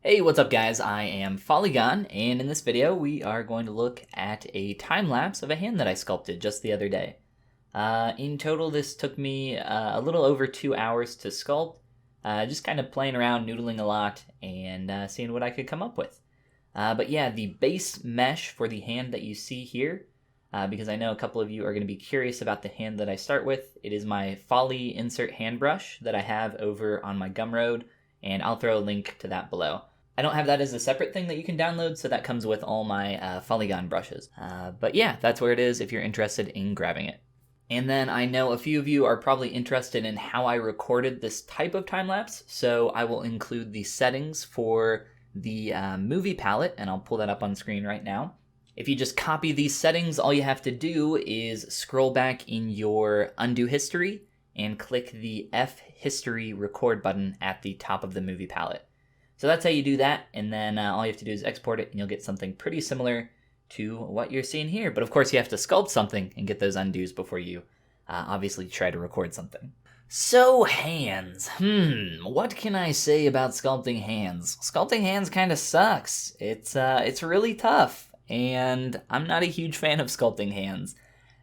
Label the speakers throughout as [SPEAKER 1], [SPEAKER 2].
[SPEAKER 1] Hey, what's up guys? I am Folly, and in this video we are going to look at a time-lapse of a hand that I sculpted just the other day. In total, this took me a little over 2 hours to sculpt, just kind of playing around, noodling a lot, and seeing what I could come up with. But yeah, the base mesh for the hand that you see here, because I know a couple of you are going to be curious about the hand that I start with, it is my Folly insert hand brush that I have over on my Gumroad, and I'll throw a link to that below. I don't have that as a separate thing that you can download, so that comes with all my Polygon brushes. But yeah, that's where it is if you're interested in grabbing it. And then I know a few of you are probably interested in how I recorded this type of time-lapse, so I will include the settings for the movie palette, and I'll pull that up on screen right now. If you just copy these settings, all you have to do is scroll back in your undo history and click the F history record button at the top of the movie palette. So that's how you do that, and then all you have to do is export it, and you'll get something pretty similar to what you're seeing here. But of course, you have to sculpt something and get those undos before you obviously try to record something. So, hands. What can I say about sculpting hands? Sculpting hands kind of sucks. It's really tough, and I'm not a huge fan of sculpting hands.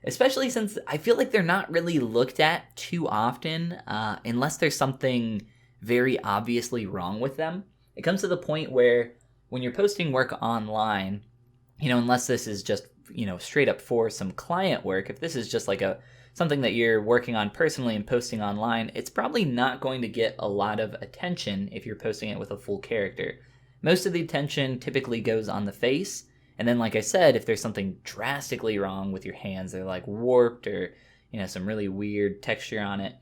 [SPEAKER 1] Especially since I feel like they're not really looked at too often, unless there's something very obviously wrong with them. It comes to the point where when you're posting work online, unless this is just, straight up for some client work, if this is just like something that you're working on personally and posting online, it's probably not going to get a lot of attention if you're posting it with a full character. Most of the attention typically goes on the face, and then like I said, if there's something drastically wrong with your hands, they're like warped or, some really weird texture on it,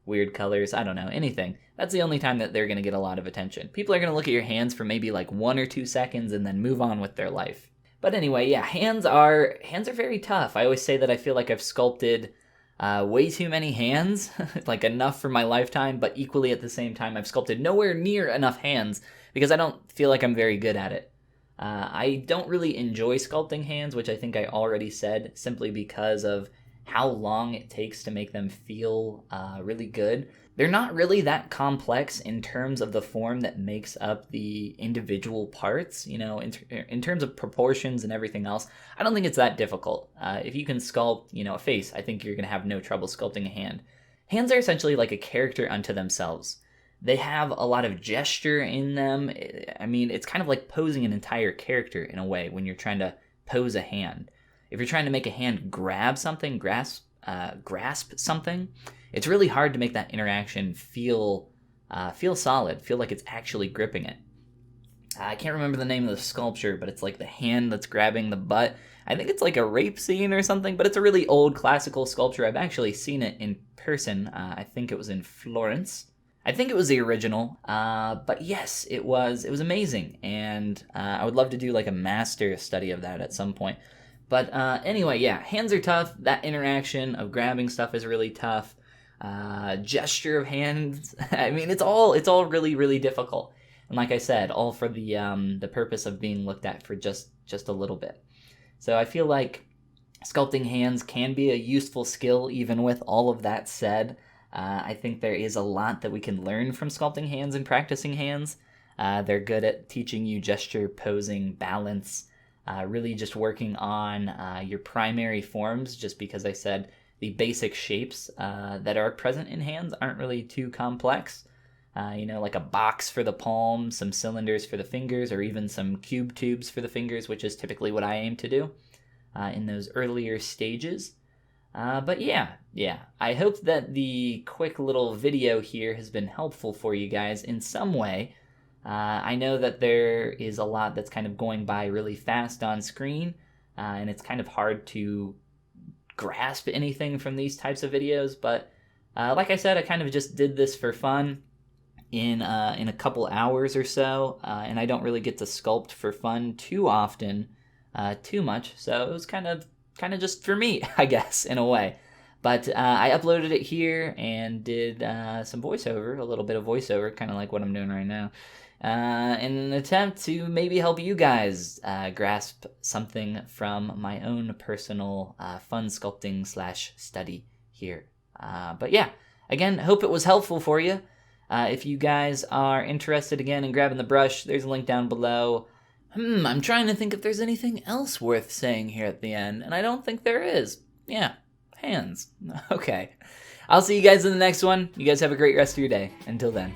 [SPEAKER 1] weird colors, I don't know, anything. That's the only time that they're going to get a lot of attention. People are going to look at your hands for maybe like 1 or 2 seconds and then move on with their life. But anyway, yeah, hands are very tough. I always say that I feel like I've sculpted way too many hands, like enough for my lifetime, but equally at the same time I've sculpted nowhere near enough hands because I don't feel like I'm very good at it. I don't really enjoy sculpting hands, which I think I already said, simply because of how long it takes to make them feel really good. They're not really that complex in terms of the form that makes up the individual parts, in terms of proportions and everything else. I don't think it's that difficult. If you can sculpt, a face, I think you're going to have no trouble sculpting a hand. Hands are essentially like a character unto themselves. They have a lot of gesture in them. I mean, it's kind of like posing an entire character in a way when you're trying to pose a hand. If you're trying to make a hand grab something, grasp something, it's really hard to make that interaction feel solid, feel like it's actually gripping it. I can't remember the name of the sculpture, but it's like the hand that's grabbing the butt. I think it's like a rape scene or something, but it's a really old classical sculpture. I've actually seen it in person. I think it was in Florence. I think it was the original, but yes, it was amazing, and I would love to do like a master study of that at some point. But anyway, yeah, hands are tough. That interaction of grabbing stuff is really tough. Gesture of hands, I mean, it's all really, really difficult. And like I said, all for the purpose of being looked at for just a little bit. So I feel like sculpting hands can be a useful skill, even with all of that said. I think there is a lot that we can learn from sculpting hands and practicing hands. They're good at teaching you gesture, posing, balance, really just working on your primary forms, just because I said the basic shapes that are present in hands aren't really too complex. Like a box for the palm, some cylinders for the fingers, or even some cube tubes for the fingers, which is typically what I aim to do in those earlier stages. But yeah, I hope that the quick little video here has been helpful for you guys in some way. I know that there is a lot that's kind of going by really fast on screen, and it's kind of hard to grasp anything from these types of videos, but like I said, I kind of just did this for fun in a couple hours or so, and I don't really get to sculpt for fun too often, too much, so it was kind of just for me, I guess, in a way. But I uploaded it here and did some voiceover, a little bit of voiceover, kind of like what I'm doing right now, in an attempt to maybe help you guys grasp something from my own personal fun sculpting / study here. But yeah, again, hope it was helpful for you. If you guys are interested again in grabbing the brush, there's a link down below. I'm trying to think if there's anything else worth saying here at the end, and I don't think there is. Yeah, hands. Okay. I'll see you guys in the next one. You guys have a great rest of your day. Until then.